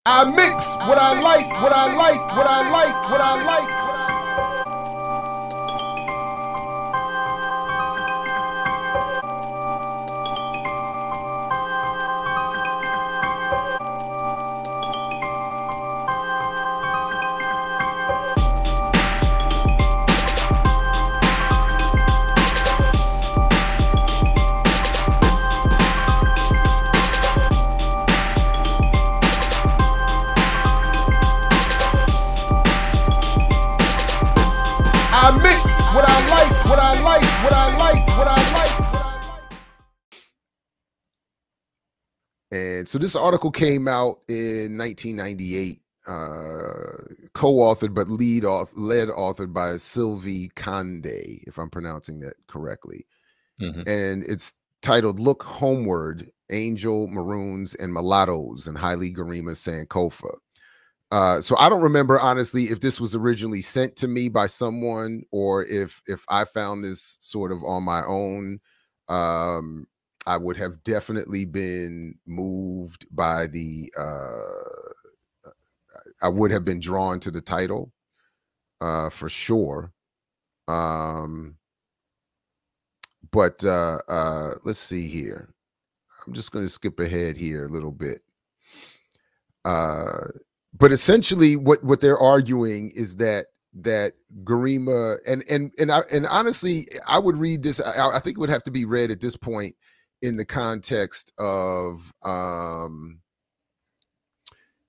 I mix what I like, what I like, what I like, what I like. I mix what I like, what I like, what I like, what I like, what I like. And so this article came out in 1998, co-authored but led authored by Sylvie Conde, if I'm pronouncing that correctly. And it's titled "Look Homeward: Angel, Maroons, and Mulattoes in Haile, Gerima, Sankofa." So I don't remember, honestly, if this was originally sent to me by someone or if I found this sort of on my own. I would have definitely been moved by the, I would have been drawn to the title for sure. But let's see here. I'm just going to skip ahead here a little bit. But essentially, what they're arguing is that Gerima and honestly, I would read this. I think it would have to be read at this point in the context of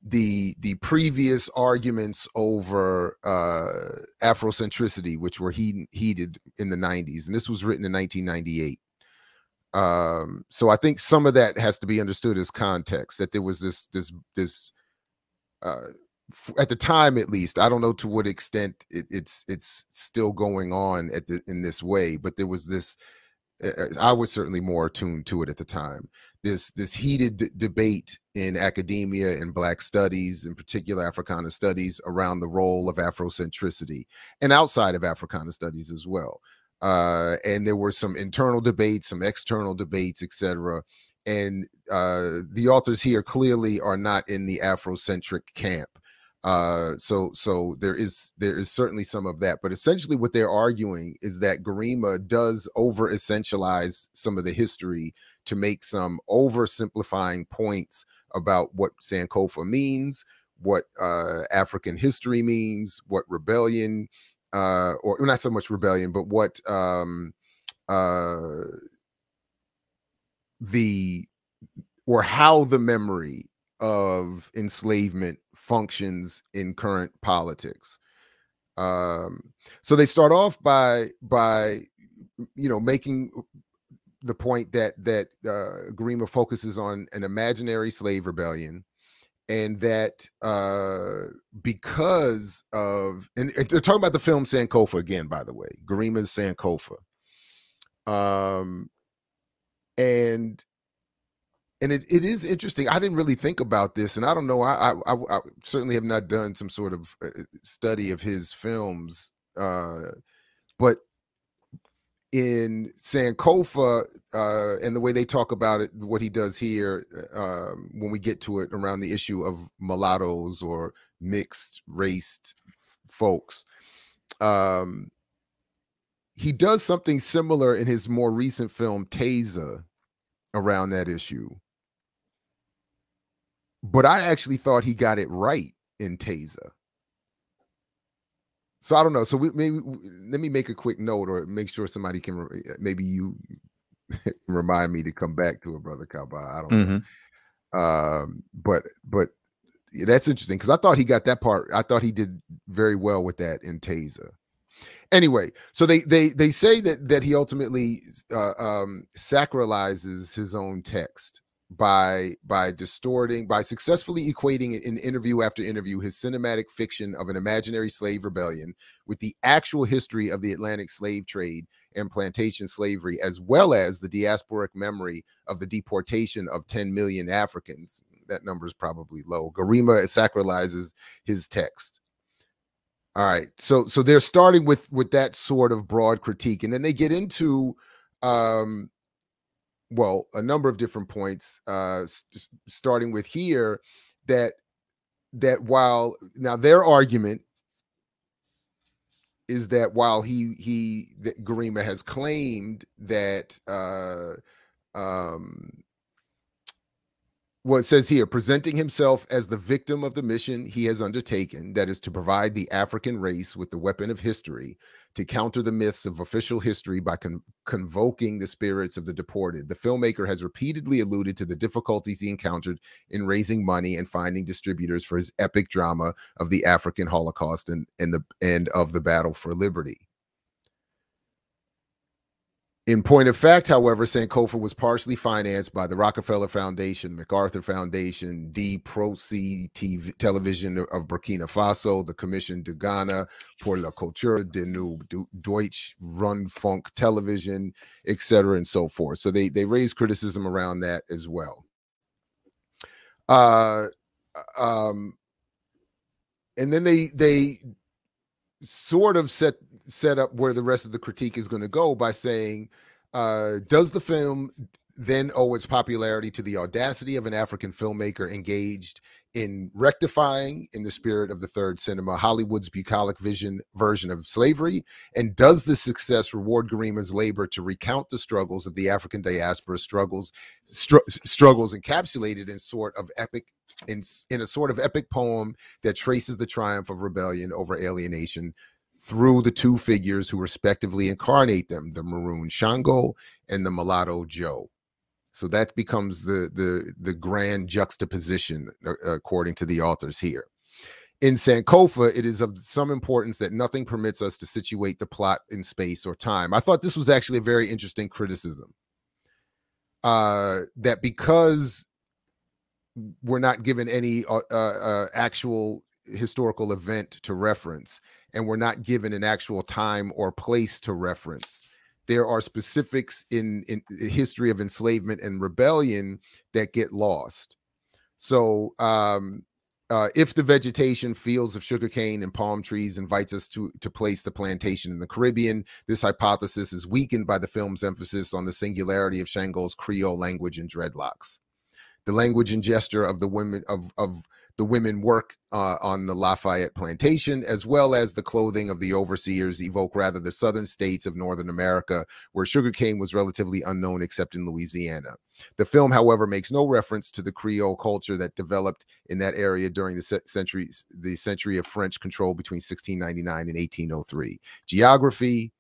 the previous arguments over Afrocentricity, which were heated in the 90s, and this was written in 1998. So I think some of that has to be understood as context. That there was this. At the time, at least, I don't know to what extent it's still going on in this way, but there was this. I was certainly more attuned to it at the time. This heated debate in academia and Black studies, in particular Africana studies, around the role of Afrocentricity, and outside of Africana studies as well. And there were some internal debates, some external debates, etc. And the authors here clearly are not in the Afrocentric camp. So there is certainly some of that. But essentially what they're arguing is that Gerima does over-essentialize some of the history to make some oversimplifying points about what Sankofa means, what African history means, what rebellion, or not so much rebellion, but what how the memory of enslavement functions in current politics. So they start off by making the point that Gerima focuses on an imaginary slave rebellion, and that because of, and they're talking about the film Sankofa again, by the way, Gerima's Sankofa. And it is interesting. I didn't really think about this, and I don't know. I certainly have not done some sort of study of his films, but in Sankofa and the way they talk about it, what he does here, when we get to it around the issue of mulattoes or mixed raced folks, he does something similar in his more recent film Taser around that issue. But I actually thought he got it right in Taser. So I don't know. So let me make a quick note, or make sure somebody can, maybe you remind me to come back to it, Brother Kaba. I don't know. But yeah, that's interesting, because I thought he got that part. I thought he did very well with that in Taser. Anyway, so they say that he ultimately sacralizes his own text by successfully equating in interview after interview his cinematic fiction of an imaginary slave rebellion with the actual history of the Atlantic slave trade and plantation slavery, as well as the diasporic memory of the deportation of 10 million Africans. That number is probably low. Gerima sacralizes his text. All right, so they're starting with that sort of broad critique, and then they get into well, a number of different points, starting with here, that that while now their argument is that while that Gerima has claimed that well, it says here, presenting himself as the victim of the mission he has undertaken, that is to provide the African race with the weapon of history to counter the myths of official history by convoking the spirits of the deported. The filmmaker has repeatedly alluded to the difficulties he encountered in raising money and finding distributors for his epic drama of the African Holocaust and of the battle for liberty. In point of fact, however, Sankofa was partially financed by the Rockefeller Foundation, MacArthur Foundation, D-Pro-C Television of Burkina Faso, the Commission de Ghana pour la Culture de nous Deutsch Rundfunk Television, etc., and so forth. So they raised criticism around that as well. And then they sort of set up where the rest of the critique is going to go by saying, does the film then owe its popularity to the audacity of an African filmmaker engaged in rectifying, in the spirit of the third cinema, Hollywood's bucolic version of slavery? And does this success reward Gerima's labor to recount the struggles of the African diaspora, struggles encapsulated in a sort of epic poem that traces the triumph of rebellion over alienation through the two figures who respectively incarnate them, the maroon Shango and the mulatto Joe? So that becomes the grand juxtaposition, according to the authors here. In Sankofa, it is of some importance that nothing permits us to situate the plot in space or time. I thought this was actually a very interesting criticism, that because we're not given any actual historical event to reference, and we're not given an actual time or place to reference, there are specifics in history of enslavement and rebellion that get lost. So if the vegetation, fields of sugarcane and palm trees invites us to place the plantation in the Caribbean, this hypothesis is weakened by the film's emphasis on the singularity of Shango's Creole language and dreadlocks. The language and gesture of the women work on the Lafayette plantation, as well as the clothing of the overseers, evoke rather the southern states of Northern America, where sugarcane was relatively unknown except in Louisiana. The film, however, makes no reference to the Creole culture that developed in that area during the century of French control between 1699 and 1803. Geography.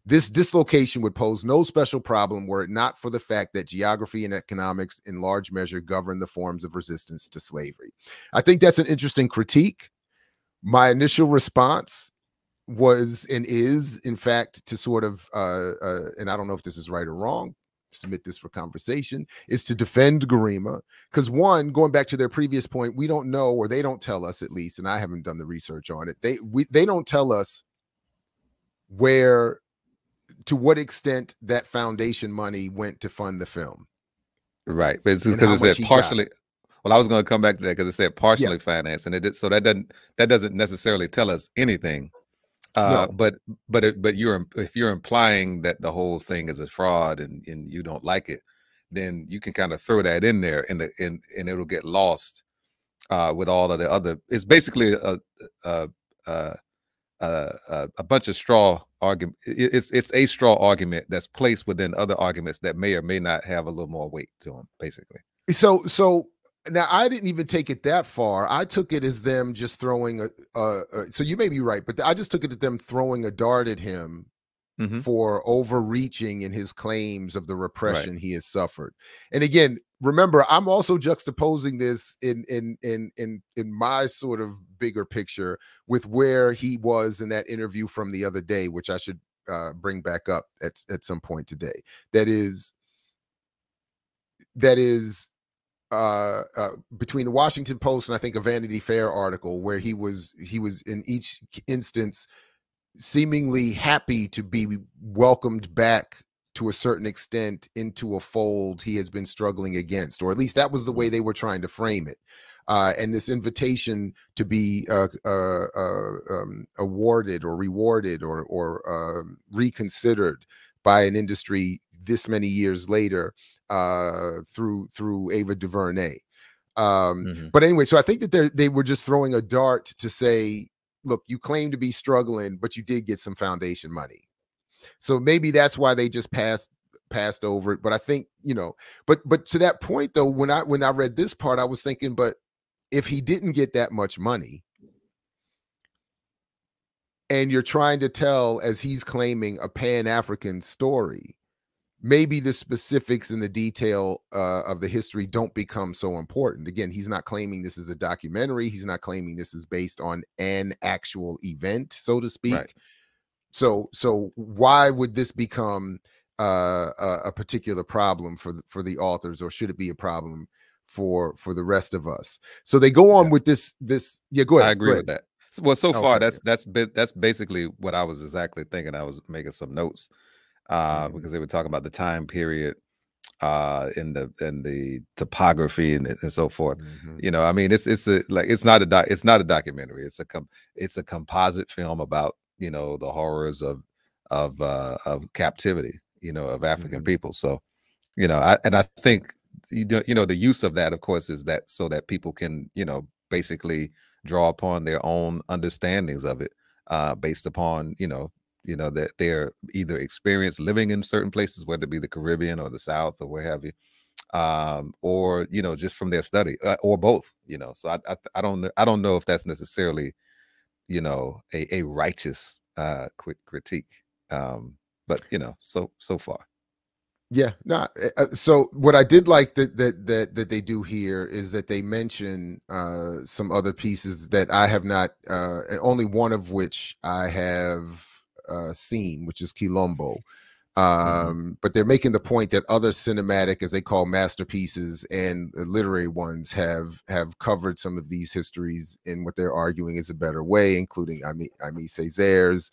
This dislocation would pose no special problem were it not for the fact that geography and economics in large measure govern the forms of resistance to slavery. I think that's an interesting critique. My initial response was and is, in fact, to sort of, and I don't know if this is right or wrong, submit this for conversation, is to defend Gerima. Because one, going back to their previous point, we don't know, or they don't tell us at least, and I haven't done the research on it, they don't tell us to what extent that foundation money went to fund the film. Right. But it's because it said partially. Well, I was going to come back to that because it said partially financed, and it did, so that doesn't necessarily tell us anything. No. But if you're implying that the whole thing is a fraud and you don't like it, then you can kind of throw that in there, and it'll get lost with all of the other. It's basically a bunch of straw argument. It's a straw argument that's placed within other arguments that may or may not have a little more weight to them, basically. So now I didn't even take it that far. I took it as them just throwing so you may be right, but I just took it as them throwing a dart at him for overreaching in his claims of the repression he has suffered. And again, remember, I'm also juxtaposing this in my sort of bigger picture with where he was in that interview from the other day, which I should bring back up at some point today. That is between the Washington Post and I think a Vanity Fair article where he was in each instance seemingly happy to be welcomed back to a certain extent into a fold he has been struggling against, or at least that was the way they were trying to frame it. And this invitation to be awarded or rewarded or reconsidered by an industry this many years later through Ava DuVernay. But anyway, so I think that they were just throwing a dart to say, look, you claim to be struggling, but you did get some foundation money. So maybe that's why they just passed over it. But I think, you know, but to that point though, when I read this part, I was thinking, but if he didn't get that much money and you're trying to tell, as he's claiming, a Pan-African story, maybe the specifics and the detail of the history don't become so important. Again, he's not claiming this is a documentary. He's not claiming this is based on an actual event, so to speak. Right. So why would this become a particular problem for the authors, or should it be a problem for the rest of us? So they go on with this. Yeah, go ahead. I agree with that. Well, so far, okay, that's basically what I was exactly thinking. I was making some notes because they were talking about the time period in the topography and so forth. You know, I mean, it's not a documentary. It's a composite film about, you know, the horrors of captivity, you know, of African people. So, you know, I think you know the use of that, of course, is that so that people can, you know, basically draw upon their own understandings of it based upon, you know, that they're either experienced living in certain places, whether it be the Caribbean or the South or where have you, or, you know, just from their study or both, you know. So I don't know if that's necessarily, you know, a righteous critique, but, you know, so far. Yeah, no. So what I did like that they do here is that they mention some other pieces that I have not, only one of which I have seen, which is Quilombo. But they're making the point that other cinematic, as they call masterpieces, and literary ones have covered some of these histories in what they're arguing is a better way, including Aimé Césaire's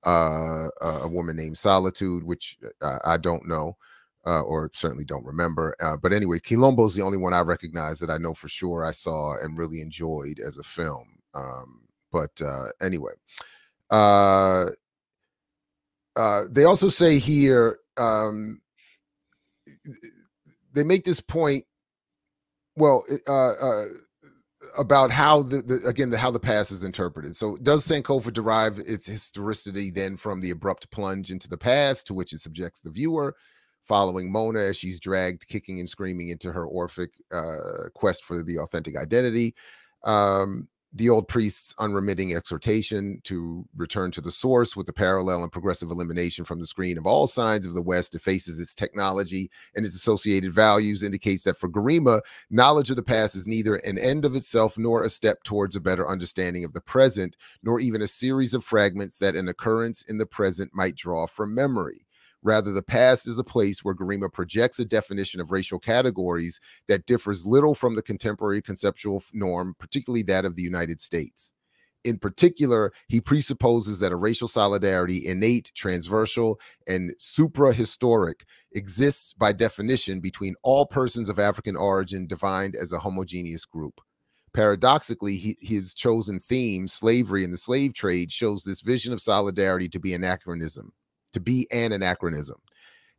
A Woman Named Solitude, which I don't know or certainly don't remember. But anyway, Quilombo is the only one I recognize that I know for sure I saw and really enjoyed as a film. But anyway, they also say here, they make this point, well, about how how the past is interpreted. So does Sankofa derive its historicity then from the abrupt plunge into the past to which it subjects the viewer, following Mona as she's dragged kicking and screaming into her Orphic quest for the authentic identity? The old priest's unremitting exhortation to return to the source with the parallel and progressive elimination from the screen of all signs of the West defaces its technology and its associated values indicates that for Gerima, knowledge of the past is neither an end of itself nor a step towards a better understanding of the present, nor even a series of fragments that an occurrence in the present might draw from memory. Rather, the past is a place where Gerima projects a definition of racial categories that differs little from the contemporary conceptual norm, particularly that of the United States. In particular, he presupposes that a racial solidarity, innate, transversal, and supra-historic, exists by definition between all persons of African origin defined as a homogeneous group. Paradoxically, his chosen theme, slavery and the slave trade, shows this vision of solidarity to be an anachronism.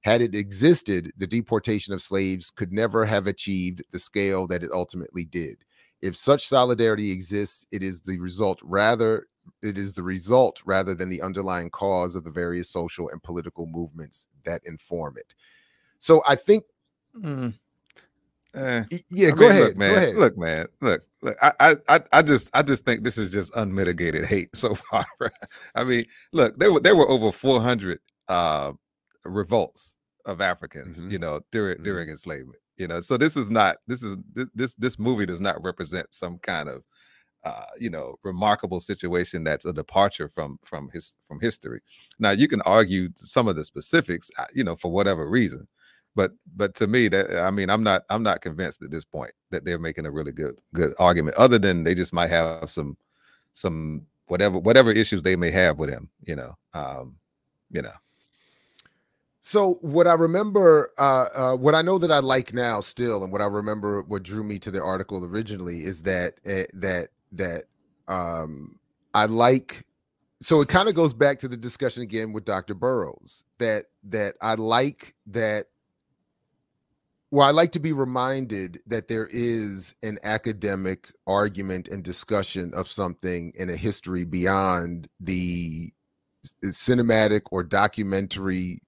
Had it existed, the deportation of slaves could never have achieved the scale that it ultimately did. If such solidarity exists, it is the result rather than the underlying cause of the various social and political movements that inform it. So I think yeah, go ahead. Look, man. I just think this is just unmitigated hate so far. I mean, look, there were over 400 revolts of Africans, you know, during enslavement. You know, so this movie does not represent some kind of you know, remarkable situation that's a departure from history. Now, you can argue some of the specifics, you know, for whatever reason. But to me, that, I mean, I'm not convinced at this point that they're making a really good argument, other than they just might have some whatever issues they may have with him, you know. So what I remember, what I know that I like now still, and what I remember what drew me to the article originally is that I like. So it kind of goes back to the discussion again with Dr. Burroughs that I like that Well, I like to be reminded that there is an academic argument and discussion of something in a history beyond the cinematic or documentary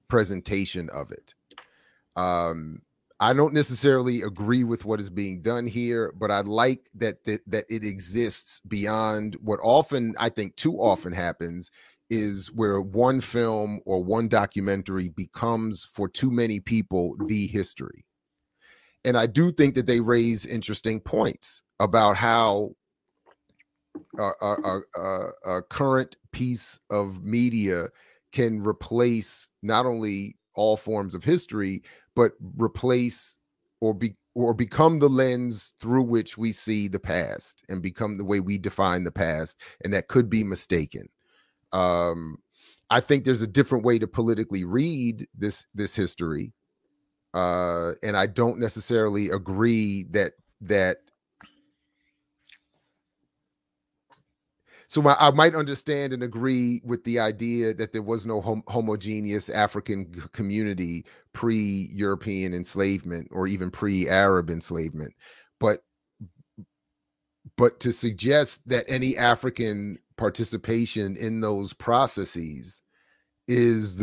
presentation of it. I don't necessarily agree with what is being done here, but I like that it exists beyond what often, I think too often happens, is where one film or one documentary becomes, for too many people, the history. And I do think that they raise interesting points about how a current piece of media can replace not only all forms of history, but replace or become the lens through which we see the past and become the way we define the past, and that could be mistaken. I think there's a different way to politically read this history, and I don't necessarily agree that. So I might understand and agree with the idea that there was no homogeneous African community pre-European enslavement or even pre-Arab enslavement, but to suggest that any African participation in those processes is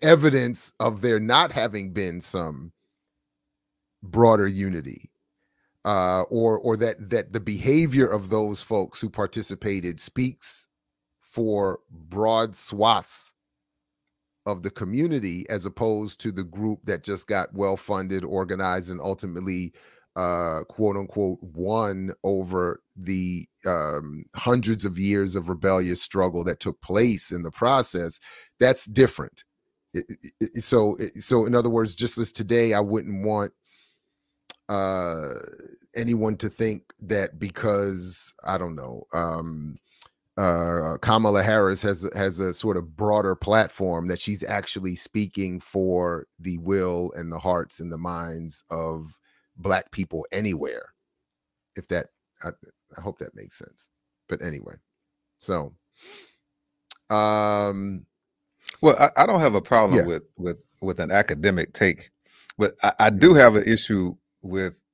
evidence of there not having been some broader unity. Or that the behavior of those folks who participated speaks for broad swaths of the community, as opposed to the group that just got well-funded, organized, and ultimately, quote unquote, won over the hundreds of years of rebellious struggle that took place in the process. That's different. So in other words, just as today, I wouldn't want anyone to think that because, I don't know, Kamala Harris has a sort of broader platform, that she's actually speaking for the will and the hearts and the minds of Black people anywhere. If that, I hope that makes sense. But anyway, so well, I don't have a problem with an academic take, but I do have an issue with,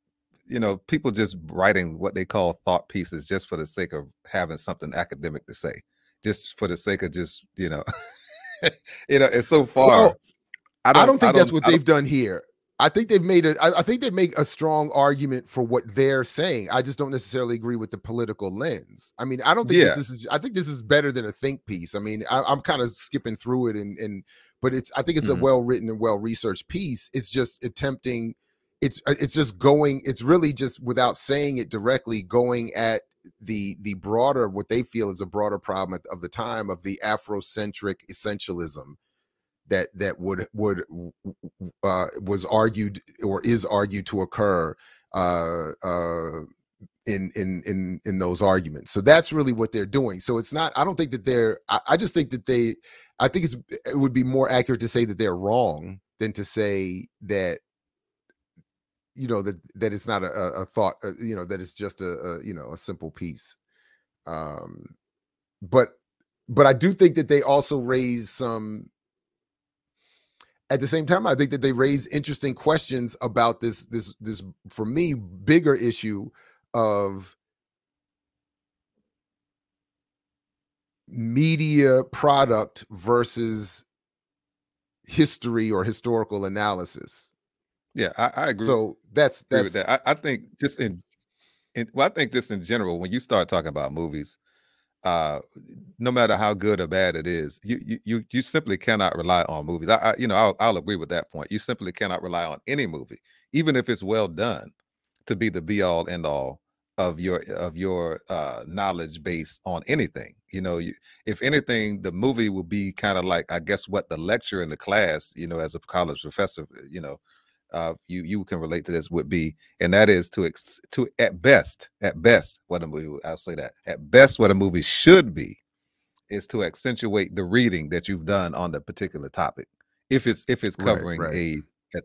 you know, people just writing what they call thought pieces just for the sake of having something academic to say, just for the sake of just, you know, it's so far. Well, I don't think that's what they've done here. I think they've made I think they make a strong argument for what they're saying. I just don't necessarily agree with the political lens. I mean, I don't think I think this is better than a think piece. I mean, I'm kind of skipping through it but I think it's a well-written and well-researched piece. It's just attempting, it's just going, it's really just, without saying it directly, going at the broader, what they feel is a broader problem of the time, of the Afrocentric essentialism that was argued or is argued to occur in those arguments. So that's really what they're doing. So it's not, I don't think that I just think that I think it would be more accurate to say that they're wrong than to say that, you know, that it's not a thought, you know, that it's just a simple piece. But I do think that they also raise some, at the same time, I think that they raise interesting questions about this for me bigger issue of media product versus history or historical analysis. Yeah, I agree. So that's with that. I think just I think just in general, when you start talking about movies, no matter how good or bad it is, you simply cannot rely on movies. I'll agree with that point. You simply cannot rely on any movie, even if it's well done, to be the be all end all of your knowledge base on anything. You know, if anything, the movie will be kind of like, I guess, what the lecture in the class, you know, as a college professor, you know, you can relate to this, would be, and that is to at best what a movie, I'll say that, at best what a movie should be is to accentuate the reading that you've done on the particular topic, if it's covering a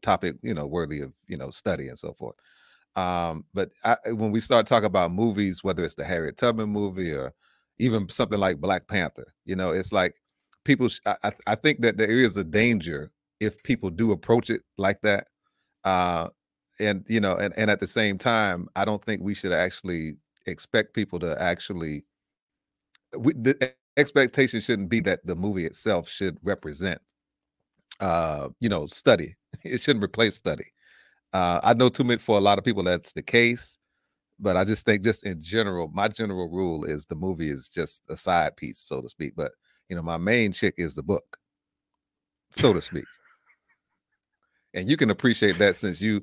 topic, you know, worthy of, you know, study and so forth. But when we start talking about movies, whether it's the Harriet Tubman movie or even something like Black Panther, you know, it's like people I think that there is a danger if people do approach it like that. And you know, and at the same time, I don't think we should actually expect people to actually. The expectation shouldn't be that the movie itself should represent, you know, study. It shouldn't replace study. I know too much for a lot of people that's the case, but I just think, just in general, my general rule is the movie is just a side piece, so to speak. But you know, my main chick is the book, so to speak. And you can appreciate that since you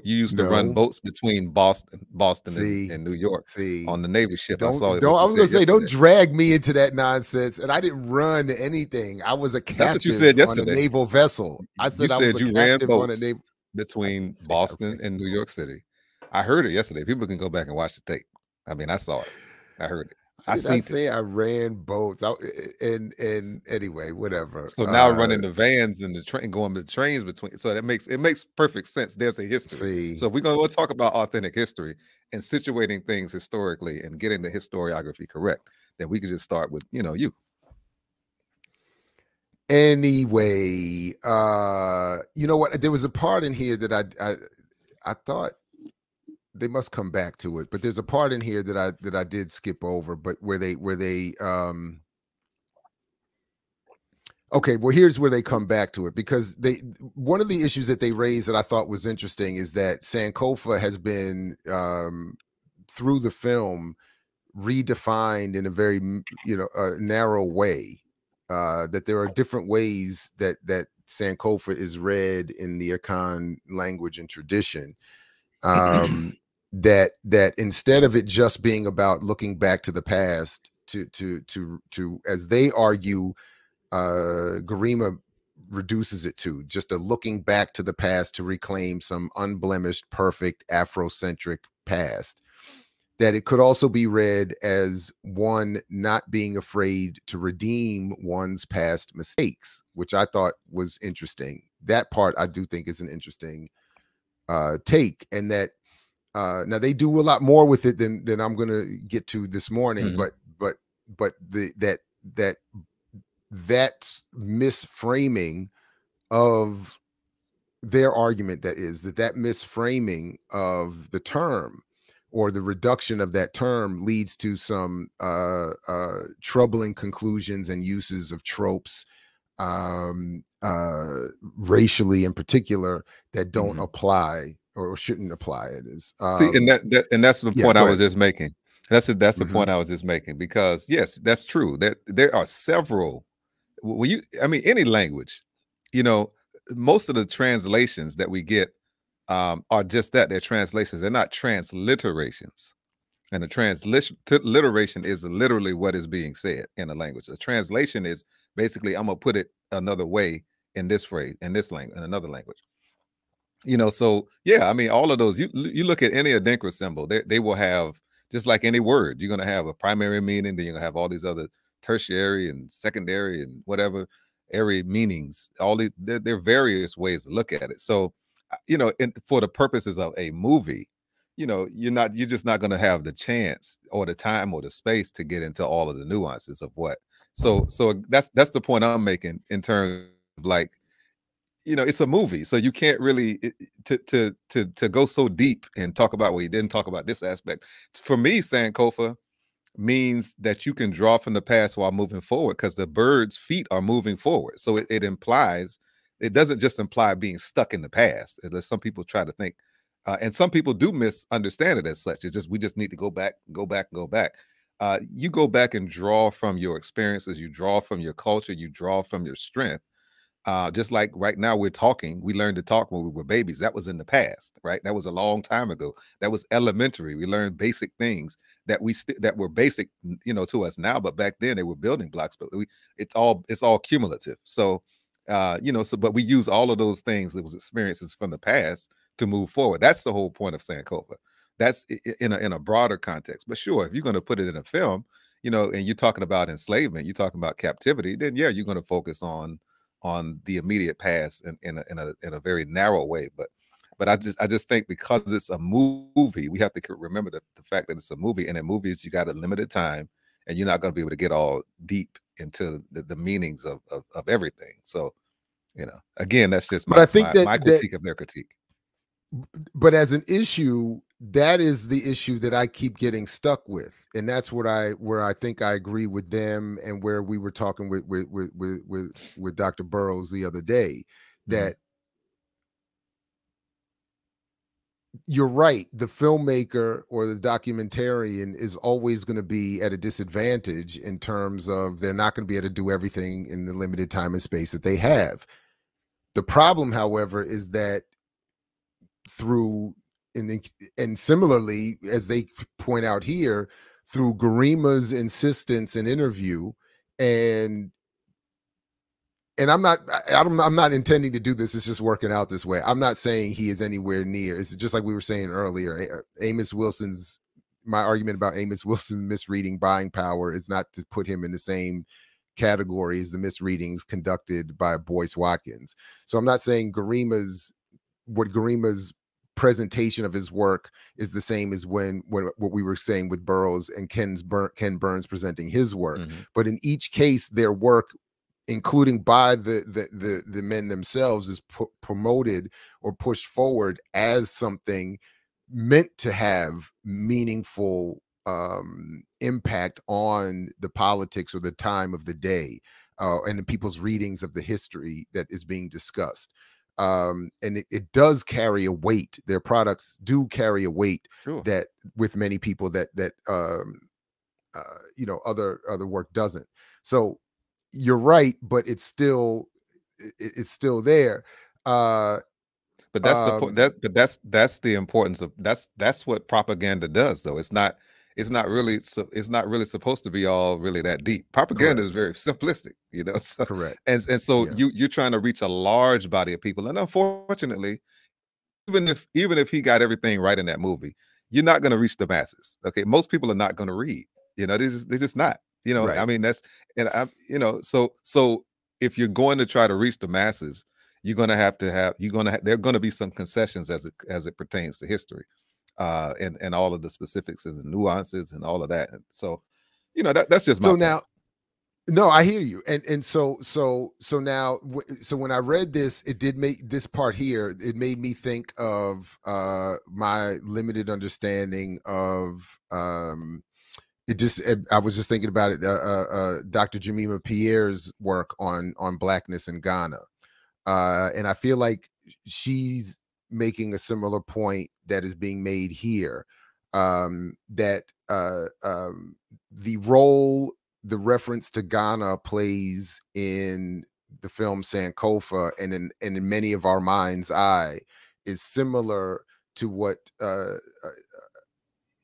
used to run boats between Boston and New York on the Navy ship. I saw it. I was gonna say, don't drag me into that nonsense. And I didn't run anything. I was a captain. That's what you said yesterday. On a naval vessel. I said I was a captain on a naval between Boston and New York City. I heard it yesterday. People can go back and watch the tape. I mean, I saw it. I heard it. I say I ran boats. And anyway, whatever. So now running the vans and the train, going to the trains between. So it makes perfect sense. There's a history. So if we're going to talk about authentic history and situating things historically and getting the historiography correct, then we could just start with, you know, you. Anyway, you know what? There was a part in here that I thought they must come back to it, but there's a part in here that I did skip over, but where they okay, well, here's where they come back to it, because one of the issues that they raised that I thought was interesting is that Sankofa has been through the film redefined in a very, you know, narrow way, that there are different ways that Sankofa is read in the Akan language and tradition. That instead of it just being about looking back to the past, to as they argue, Gerima reduces it to just a looking back to the past to reclaim some unblemished, perfect Afrocentric past, that it could also be read as one not being afraid to redeem one's past mistakes, which I thought was interesting. That part I do think is an interesting take, and that now they do a lot more with it than I'm going to get to this morning, but that misframing of their argument, that misframing of the term, or the reduction of that term, leads to some troubling conclusions and uses of tropes, racially in particular, that don't apply or shouldn't apply. It is see, and that's the point I was just making. That's the point I was just making, because yes, that's true. That there are several. I mean, any language, you know, most of the translations that we get are just that. They're translations. They're not transliterations. And the transliteration is literally what is being said in a language. A translation is basically, I'm gonna put it another way in this phrase, in this language, in another language. You know, so yeah, I mean, all of those, you look at any Adinkra symbol, they will have, just like any word, you're going to have a primary meaning, then you're going to have all these other tertiary and secondary and whatever area meanings. All these, there are various ways to look at it. So, you know, for the purposes of a movie, you know, you're just not going to have the chance or the time or the space to get into all of the nuances of what. So that's the point I'm making, in terms of, like, you know, it's a movie, so you can't really to go so deep and talk about, well, you didn't talk about this aspect. For me, Sankofa means that you can draw from the past while moving forward, because the bird's feet are moving forward. So it implies, it doesn't just imply being stuck in the past, as some people try to think, and some people do misunderstand it as such. It's just, we just need to go back. You go back and draw from your experiences, you draw from your culture, you draw from your strength. Just like right now we learned to talk when we were babies. That was in the past, right? That was a long time ago. That was elementary. We learned basic things that that were basic, you know, to us now, but back then they were building blocks. But it's all cumulative. So, you know, but we use all of those things, those experiences from the past, to move forward. That's the whole point of Sankofa. That's in a broader context. But sure, if you're going to put it in a film, you know, and you're talking about enslavement, you're talking about captivity, then yeah, you're going to focus on the immediate past in a very narrow way. But I just think, because it's a movie, we have to remember the fact that it's a movie, and in movies you got a limited time, and you're not going to be able to get all deep into the meanings of everything. So You know, again, that's just but I think my critique of their critique. But as an issue, that is the issue that I keep getting stuck with, and that's where I think I agree with them, and where we were talking with Dr. Burrows the other day, that you're right. The filmmaker or the documentarian is always going to be at a disadvantage in terms of they're not going to be able to do everything in the limited time and space that they have. The problem, however, is that and similarly, as they point out here, through Gerima's insistence and interview, and I'm not intending to do this. It's just working out this way. I'm not saying he is anywhere near. It's just like we were saying earlier. My argument about Amos Wilson's misreading buying power is not to put him in the same category as the misreadings conducted by Boyce Watkins. So I'm not saying Gerima's presentation of his work is the same as when what we were saying with Burroughs and Ken Burns presenting his work. But in each case, their work, including by the men themselves, is promoted or pushed forward as something meant to have meaningful impact on the politics or the time of the day, and the people's readings of the history that is being discussed. And it does carry a weight. Their products do carry a weight that with many people that other work doesn't. So you're right, but it's still there. But that's the point. That's the importance of that's what propaganda does, though. It's not really supposed to be all really that deep. Propaganda is very simplistic, you know. So, correct. And so you're trying to reach a large body of people, and unfortunately, even if he got everything right in that movie, you're not going to reach the masses. Okay, most people are not going to read. You know, they're just not. You know, I mean, that's, and I, you know, so if you're going to try to reach the masses, there are going to be some concessions as it pertains to history, and all of the specifics and the nuances and all of that. And so, you know, that's just my point. Now, no, I hear you, and so now, so when I read this, it did make this part here. It made me think of my limited understanding of I was just thinking about it. Dr. Gerima Pierre's work on Blackness in Ghana. And I feel like she's making a similar point that is being made here, that the role the reference to Ghana plays in the film Sankofa and in many of our mind's eye is similar to what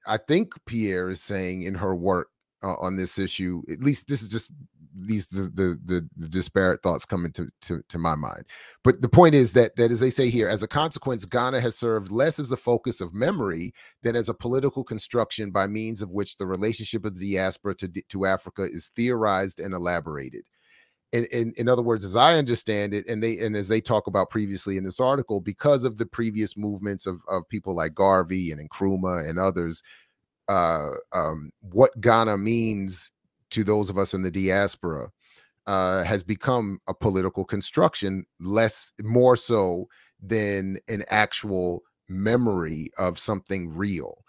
I think Pierre is saying in her work on this issue. At least this is just the disparate thoughts coming to my mind. But the point is that as they say here, as a consequence, Ghana has served less as a focus of memory than as a political construction by means of which the relationship of the diaspora to Africa is theorized and elaborated. And in other words, as I understand it, and as they talk about previously in this article, because of the previous movements of people like Garvey and Nkrumah and others, what Ghana means to those of us in the diaspora has become a political construction, more so than an actual memory of something real.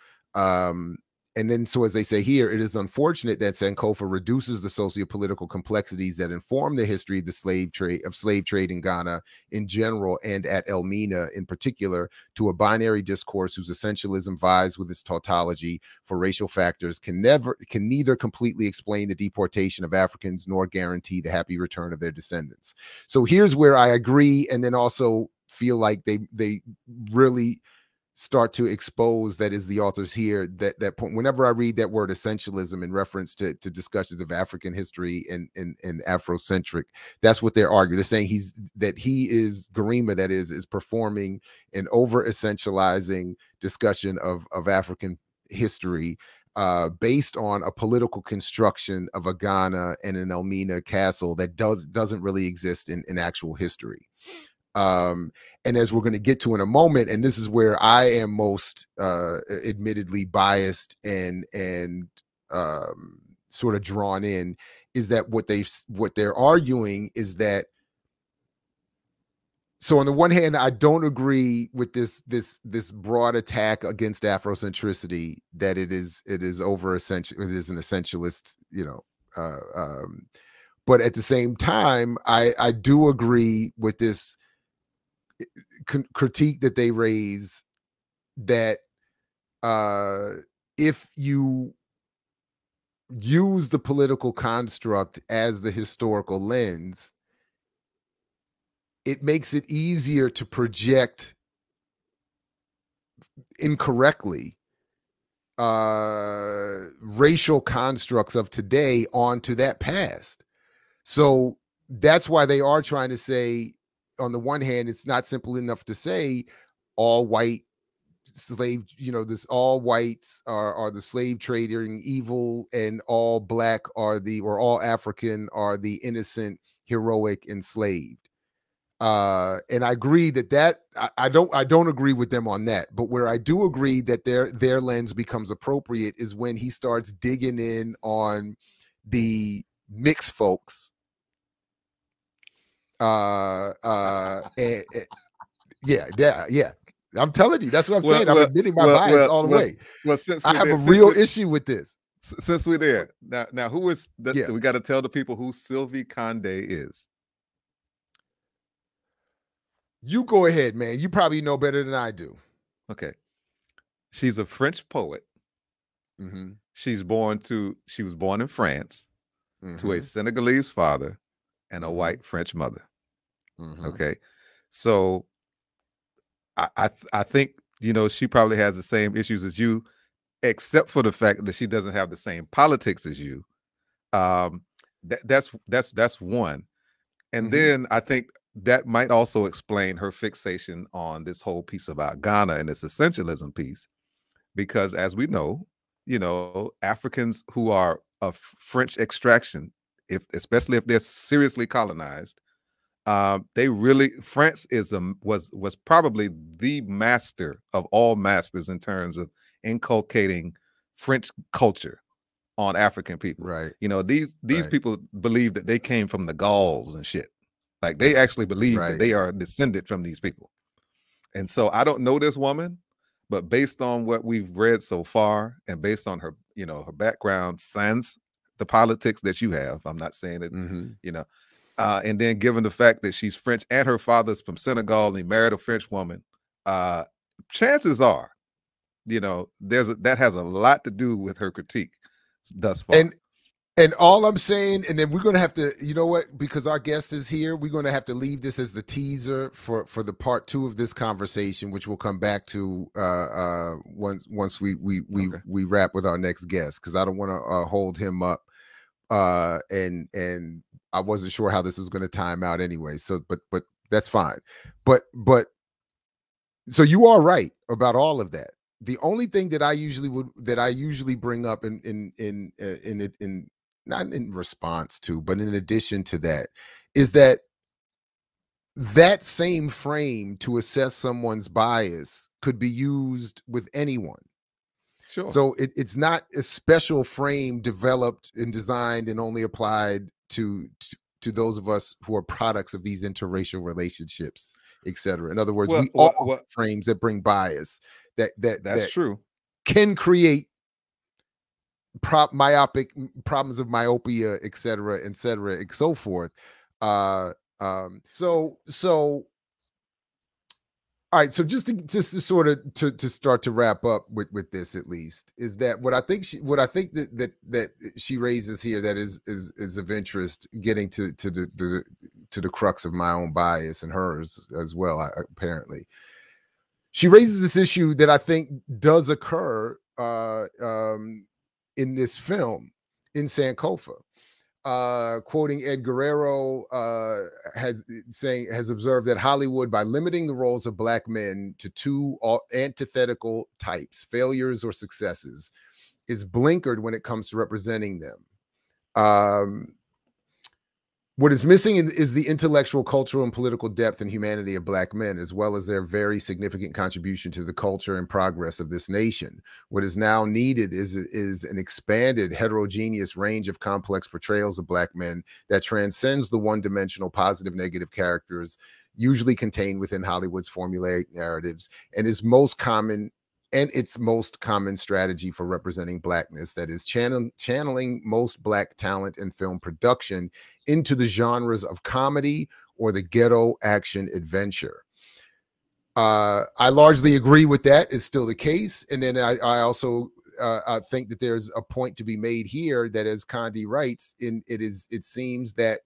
And then, so as they say here, it is unfortunate that Sankofa reduces the socio-political complexities that inform the history of the slave trade in Ghana in general, and at Elmina in particular, to a binary discourse whose essentialism vies with its tautology for racial factors, can neither completely explain the deportation of Africans nor guarantee the happy return of their descendants. So here's where I agree, and then also feel like they really start to expose, that is the authors here, that point. Whenever I read that word essentialism in reference to discussions of African history and Afrocentric, that's what they're arguing. They're saying Gerima, that is performing an over essentializing discussion of African history based on a political construction of a Ghana and an Elmina castle that doesn't really exist in actual history. And as we're going to get to in a moment, and this is where I am most admittedly biased and sort of drawn in, is that what they're arguing is that So on the one hand, I don't agree with this broad attack against Afrocentricity, that it is over essential, it is an essentialist, you know. But at the same time, I do agree with this critique that they raise, that if you use the political construct as the historical lens, it makes it easier to project incorrectly racial constructs of today onto that past. So that's why they are trying to say, on the one hand, it's not simple enough to say all white slave, you know, this all whites are the slave trading evil, and all black are or all African are the innocent, heroic, enslaved. And I agree that I don't agree with them on that. But where I do agree that their lens becomes appropriate is when he starts digging in on the mixed folks. Yeah. I'm telling you, that's what I'm saying. I'm admitting my bias all the way. Well, since I have a real issue with this. Since we're there now, who is that? Yeah. We got to tell the people who Sylvie Condé is. You go ahead, man. You probably know better than I do. Okay. She's a French poet. Mm-hmm. She was born in France, mm-hmm. to a Senegalese father and a mm-hmm. white French mother. Mm-hmm. Okay. So I think, you know, she probably has the same issues as you, except for the fact that she doesn't have the same politics as you. That's one. And mm-hmm. then I think that might also explain her fixation on this whole piece about Ghana and this essentialism piece, because as we know, you know, Africans who are of French extraction, especially if they're seriously colonized, France was probably the master of all masters in terms of inculcating French culture on African people. Right. You know, these right. people believe that they came from the Gauls and shit. Like, they actually believe right. that they are descended from these people. And so I don't know this woman, but based on what we've read so far and based on her, you know, her background, sans the politics that you have, I'm not saying that, mm-hmm. you know, and then given the fact that she's French and her father's from Senegal and he married a French woman, chances are, you know, that has a lot to do with her critique thus far. And all I'm saying, and then we're going to have to, you know what, because our guest is here, we're going to have to leave this as the teaser for the part 2 of this conversation, which we'll come back to once we wrap with our next guest, because I don't want to hold him up. And I wasn't sure how this was going to time out anyway. So, but that's fine. But so you are right about all of that. The only thing that I usually bring up in not in response to, but in addition to that, is that same frame to assess someone's bias could be used with anyone. Sure. So it's not a special frame developed and designed and only applied to those of us who are products of these interracial relationships, etc. In other words, we all have frames that bring bias that's true, can create myopic problems of myopia, etc., and so forth. So all right, so just to sort of to start to wrap up with this, at least, is that what I think that she raises here that is of interest, getting to the crux of my own bias and hers as well. Apparently, she raises this issue that I think does occur in this film, in Sankofa. Quoting Ed Guerrero, has observed that Hollywood, by limiting the roles of Black men to 2 antithetical types, failures or successes, is blinkered when it comes to representing them. What is missing is the intellectual, cultural, and political depth and humanity of Black men, as well as their very significant contribution to the culture and progress of this nation. What is now needed is an expanded, heterogeneous range of complex portrayals of Black men that transcends the one-dimensional positive-negative characters usually contained within Hollywood's formulaic narratives, and its most common strategy for representing Blackness, that is channeling most Black talent in film production into the genres of comedy or the ghetto action adventure. I largely agree with that. It's still the case. And then I also think that there's a point to be made here that, as Condi writes, it seems that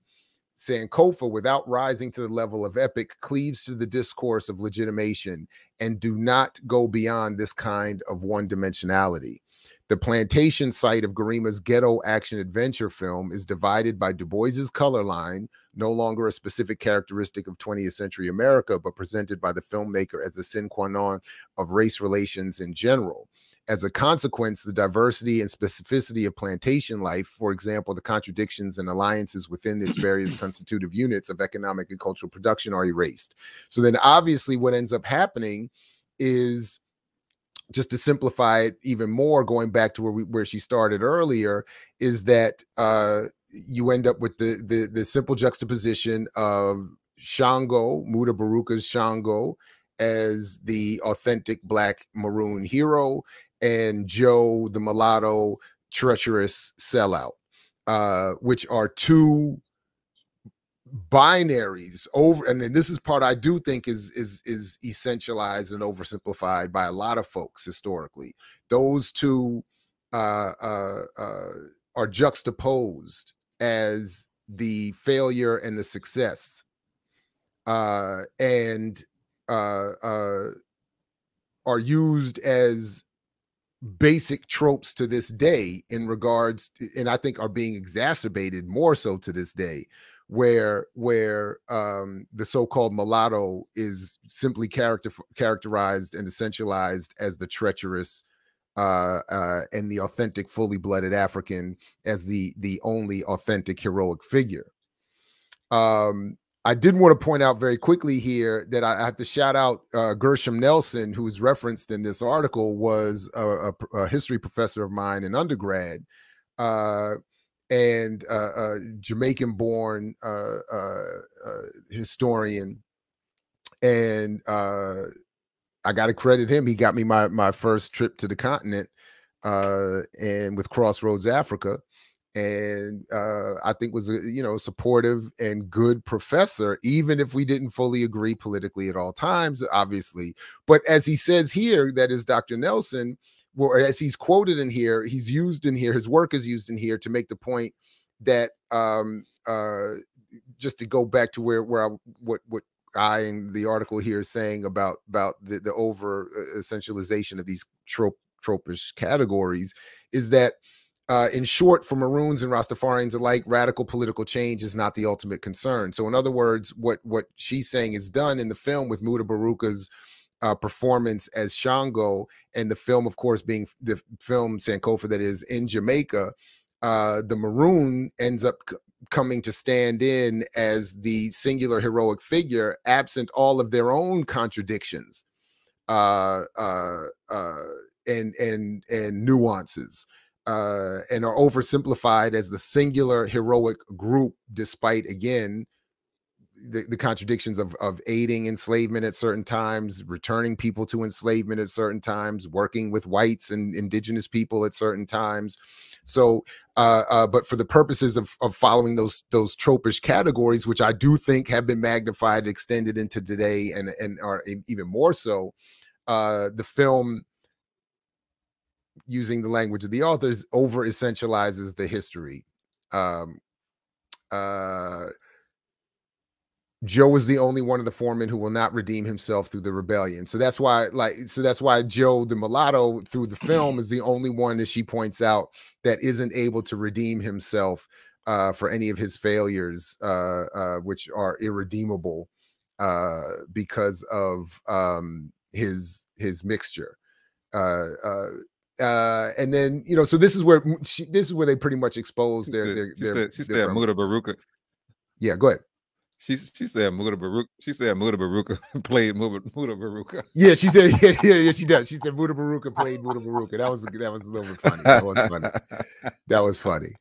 Sankofa, without rising to the level of epic, cleaves to the discourse of legitimation and do not go beyond this kind of one-dimensionality. The plantation site of Gerima's ghetto action adventure film is divided by Du Bois's color line, no longer a specific characteristic of 20th century America, but presented by the filmmaker as a sine qua non of race relations in general. As a consequence, the diversity and specificity of plantation life, for example, the contradictions and alliances within its various constitutive units of economic and cultural production, are erased. So then obviously what ends up happening is, just to simplify it even more, going back to where she started earlier, is that you end up with the simple juxtaposition of Shango, Muda Baruka's Shango, as the authentic Black maroon hero, and Joe, the mulatto, treacherous sellout, which are two binaries over. And then this is part I do think is essentialized and oversimplified by a lot of folks historically. Those two are juxtaposed as the failure and the success, and are used as basic tropes to this day in regards to, and I think are being exacerbated more so to this day, where the so-called mulatto is simply characterized and essentialized as the treacherous and the authentic, fully blooded African as the only authentic heroic figure. I did want to point out very quickly here that I have to shout out Gershom Nelson, who's referenced in this article, was a history professor of mine in undergrad, and a Jamaican-born historian. And I got to credit him. He got me my first trip to the continent, and with Crossroads Africa. And I think was a supportive and good professor, even if we didn't fully agree politically at all times, obviously. But as he says here, that is Dr. Nelson, well, as he's quoted in here, he's used in here, his work is used in here to make the point that just to go back to what I in the article here is saying about the over essentialization of these tropish categories, is that in short, for Maroons and Rastafarians alike, radical political change is not the ultimate concern. So in other words, what she's saying is done in the film with Muda Baruka's performance as Shango, and the film, of course, being the film Sankofa, that is in Jamaica, the Maroon ends up coming to stand in as the singular heroic figure, absent all of their own contradictions and nuances. And are oversimplified as the singular heroic group, despite, again, the contradictions of aiding enslavement at certain times, returning people to enslavement at certain times, working with whites and indigenous people at certain times. So, but for the purposes of following those tropish categories, which I do think have been magnified, extended into today, and are even more so, the film, using the language of the authors, over essentializes the history. Joe is the only one of the foremen who will not redeem himself through the rebellion. So that's why, that's why Joe, the mulatto, through the film, is the only one that she points out that isn't able to redeem himself for any of his failures, which are irredeemable because of his mixture. And then, so this is where they pretty much expose their she said Muda Baruka. Yeah, go ahead. She said Muda Baruka. She said Muda Baruka played Muda Baruka. Yeah, she said yeah, she does. She said Muda Baruka played Muda Baruka. That was a little bit funny. That was funny.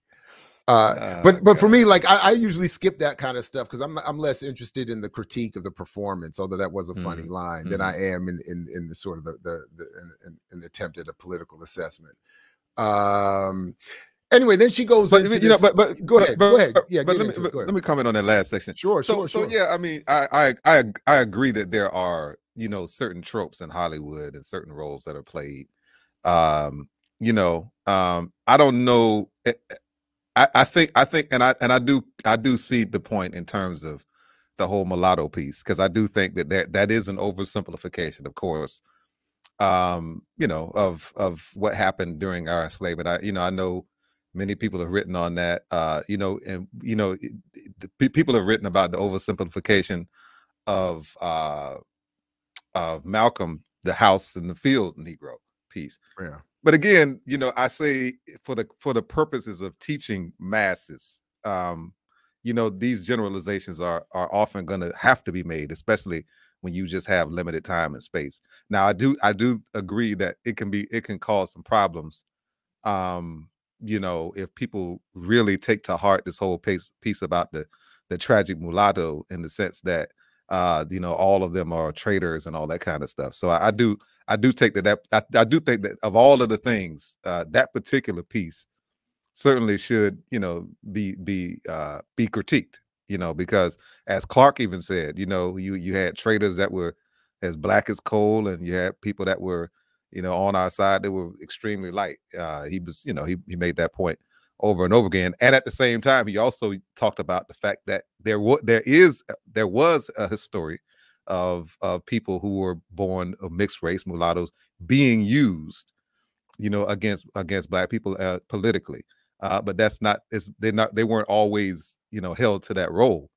But for me, like I usually skip that kind of stuff because I'm less interested in the critique of the performance, although that was a funny line, than I am in the sort of an attempt at a political assessment. Anyway, then she goes into this. But go ahead. Yeah, but let me comment on that last section. Sure. So yeah, I mean, I agree that there are, you know, certain tropes in Hollywood and certain roles that are played. You know, I don't know. I think, and I do see the point in terms of the whole mulatto piece, because I do think that is an oversimplification, of course. You know, of what happened during our enslavement. I know many people have written on that. You know, and you know, people have written about the oversimplification of Malcolm, the house and the field Negro piece. Yeah. But again, you know, I say for the purposes of teaching masses, you know, these generalizations are often going to have to be made, especially when you just have limited time and space. Now, I do agree that it can cause some problems, you know, if people really take to heart this whole piece about the tragic mulatto, in the sense that you know, all of them are traitors and all that kind of stuff. So I do take that I do think that of all of the things, that particular piece certainly should, you know, be critiqued, you know, because as Clark even said, you know, you had traitors that were as black as coal, and you had people that were, you know, on our side that were extremely light. He was, you know, he made that point over and over again. And at the same time, he also talked about the fact that there was a history of people who were born of mixed race, mulattoes, being used, you know, against black people politically. But they weren't always, you know, held to that role.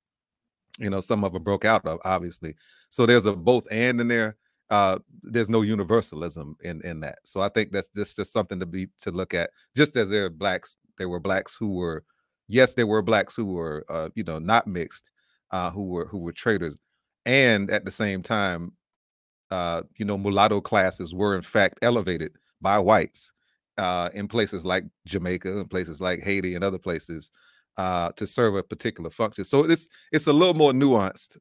You know, some of them broke out of, obviously. So there's a both and in there. There's no universalism in that. So I think that's just something to look at. Just as there were blacks who were, yes, there were blacks who were, you know, not mixed, who were traitors, and at the same time, you know, mulatto classes were in fact elevated by whites in places like Jamaica, and places like Haiti, and other places, to serve a particular function. So it's a little more nuanced,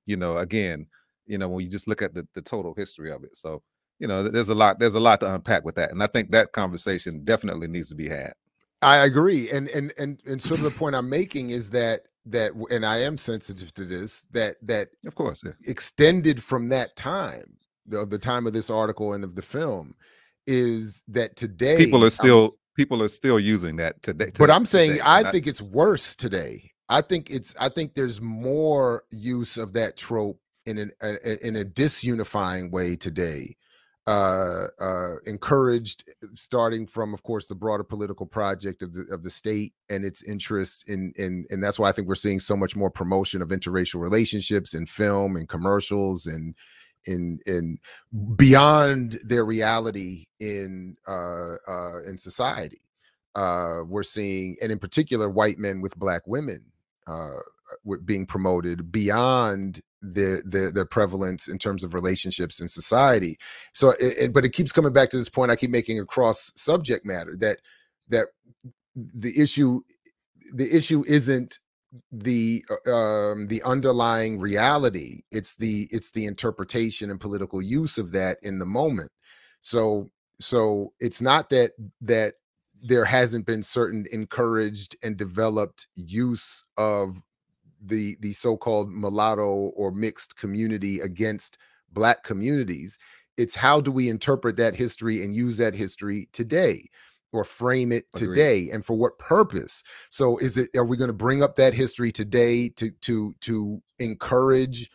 you know, again, you know, when you just look at the total history of it. So, you know, there's a lot to unpack with that. And I think that conversation definitely needs to be had. I agree. And sort of the point I'm making is that, and I am sensitive to this, that of course, yeah, extended from that time, of the time of this article and of the film, is that today people are still using that today. But I'm saying I think it's worse today. I think there's more use of that trope in a disunifying way today, encouraged, starting from, of course, the broader political project of the state and its interest in and that's why I think we're seeing so much more promotion of interracial relationships in film and commercials and in beyond their reality in society. We're seeing, and in particular, white men with black women being promoted beyond their prevalence in terms of relationships in society. So, but it keeps coming back to this point I keep making across subject matter, that the issue isn't the underlying reality. It's the interpretation and political use of that in the moment. So it's not that there hasn't been certain encouraged and developed use of the so-called mulatto or mixed community against black communities. It's how do we interpret that history and use that history today, or frame it today. Agreed. And for what purpose? So are we going to bring up that history today to encourage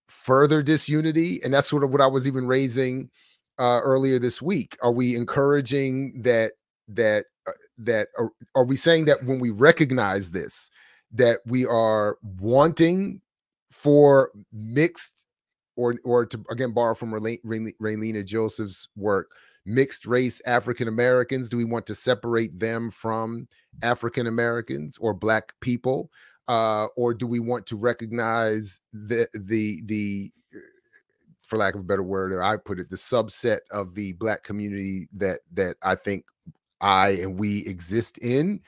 further disunity? And that's sort of what I was even raising earlier this week. Are we encouraging that are we saying that when we recognize this, that we are wanting for mixed, or to again borrow from Raylina Joseph's work, mixed race African Americans? Do we want to separate them from African Americans or black people, or do we want to recognize the for lack of a better word, or I put it, the subset of the black community that I think I and we exist in,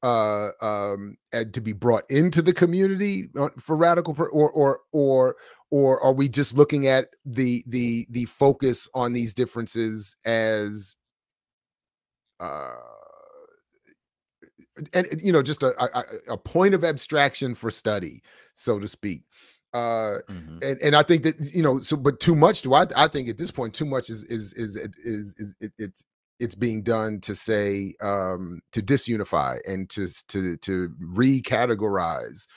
and to be brought into the community for radical, or are we just looking at the focus on these differences as and just a point of abstraction for study, so to speak? And I think that but too much. I think at this point too much is it's being done to say to disunify and to recategorize,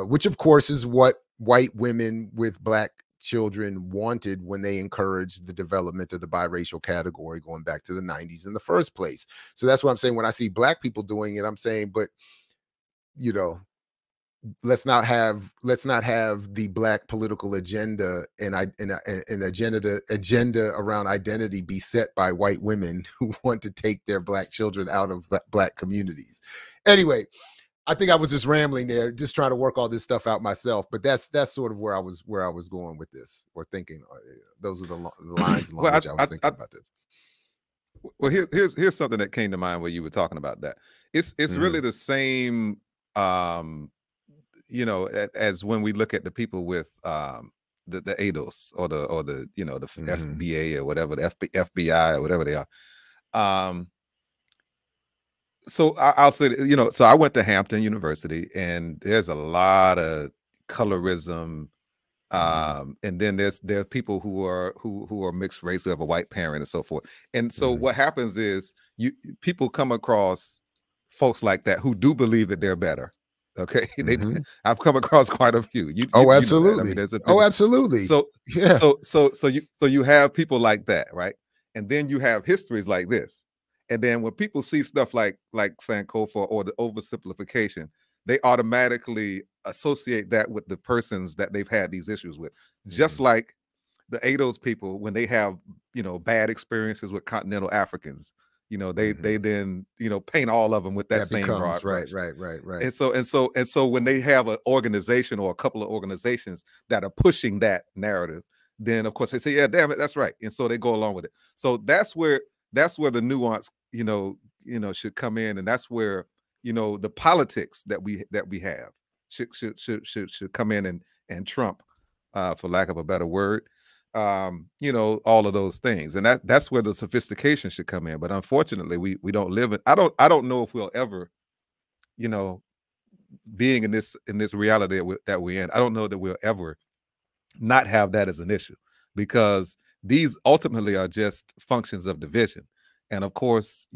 which of course is what white women with Black children wanted when they encouraged the development of the biracial category going back to the 90s in the first place. So that's what I'm saying. When I see Black people doing it, I'm saying, but let's not have the Black political agenda and agenda around identity be set by white women who want to take their Black children out of Black communities. Anyway, I think I was just rambling there, just trying to work all this stuff out myself. But that's sort of where I was going with this, or thinking. Those are the lines along which I was thinking about this. Well, here's something that came to mind where you were talking about that. It's really the same, as when we look at the people with the ADOS or the FBA or whatever, the FBI or whatever they are. So I'll say, so I went to Hampton University, and there's a lot of colorism, and then there are people who are mixed race, who have a white parent and so forth. And so what happens is people come across folks like that who do believe that they're better. Okay, I've come across quite a few. Absolutely. Absolutely. So yeah. So you have people like that, right? And then you have histories like this. And then when people see stuff like Sankofa or the oversimplification, they automatically associate that with the persons that they've had these issues with. Just like the ADOS people, when they have bad experiences with continental Africans, they then paint all of them with that same broad brush. Right. And so when they have an organization or a couple of organizations that are pushing that narrative, then of course they say, yeah, damn it, that's right. And so they go along with it. So that's where the nuance should come in, and that's where the politics that we have should come in and trump, for lack of a better word, all of those things. And that's where the sophistication should come in. But unfortunately, we don't live in, I don't know if we'll ever, being in this reality that we're in, I don't know that we'll ever not have that as an issue, because these ultimately are just functions of division. And of course,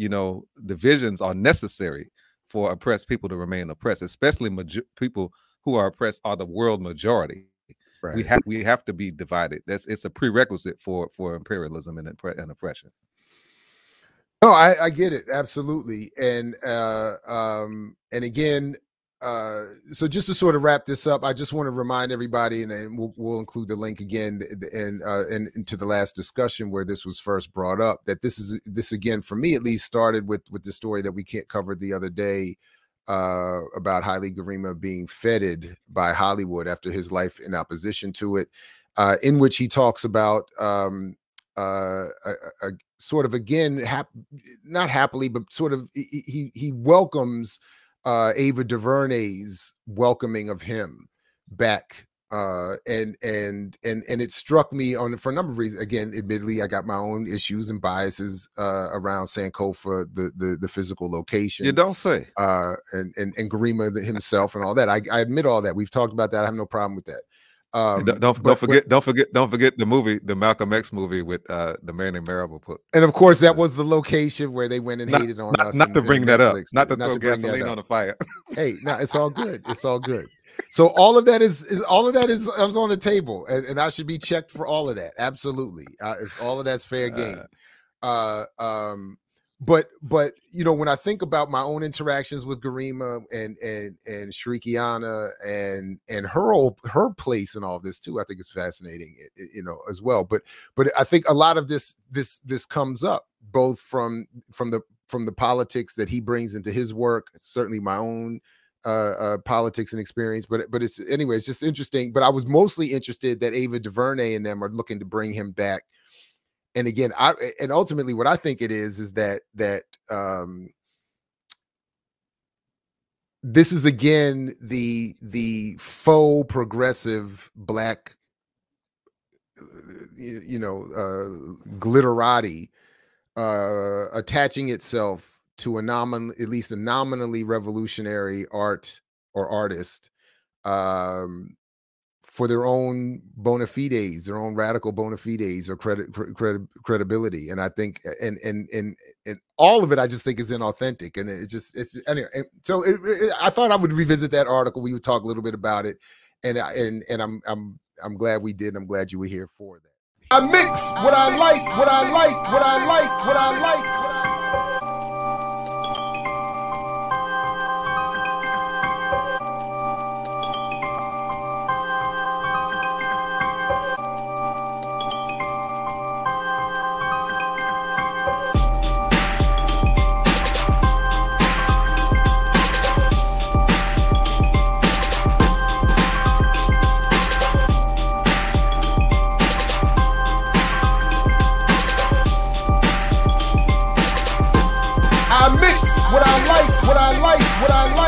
divisions are necessary for oppressed people to remain oppressed, especially people who are oppressed are the world majority. Right. We have to be divided. It's a prerequisite for imperialism and oppression. No, I get it, absolutely. And again, so just to sort of wrap this up, I just want to remind everybody, and we'll include the link again, and to the last discussion where this was first brought up, that this again, for me at least, started with the story that we covered the other day, about Haile Gerima being feted by Hollywood after his life in opposition to it, in which he talks about a sort of, again, not happily, but sort of he welcomes Ava DuVernay's welcoming of him back, and it struck me for a number of reasons. Again, admittedly, I got my own issues and biases around Sankofa, the physical location. You don't say. And Gerima himself and all that. I admit all that. We've talked about that. I have no problem with that. Don't forget the movie, the Malcolm X movie with the man named Marable put. And of course, that was the location where they went and hated on us. Not to bring that up. Not to throw gasoline on the fire. Hey, no, it's all good. It's all good. So all of that is on the table, and I should be checked for all of that. Absolutely, all of that's fair game. But when I think about my own interactions with Gerima and Shrikiana and her place in all this too, I think it's fascinating, as well. But I think a lot of this comes up both from the politics that he brings into his work. It's certainly my own politics and experience, but it's just interesting. But I was mostly interested that Ava DuVernay and them are looking to bring him back. And again, ultimately what I think it is that this is again the faux progressive black, glitterati attaching itself to at least a nominally revolutionary art or artist for their own bona fides, their own radical bona fides or credibility. And I think, and all of it, I just think is inauthentic. And it's anyway. So I thought I would revisit that article. We would talk a little bit about it, and I'm glad we did. I'm glad you were here for that. I mix what I like, what I like, what I like, what I like. What I like, what I like, what I like.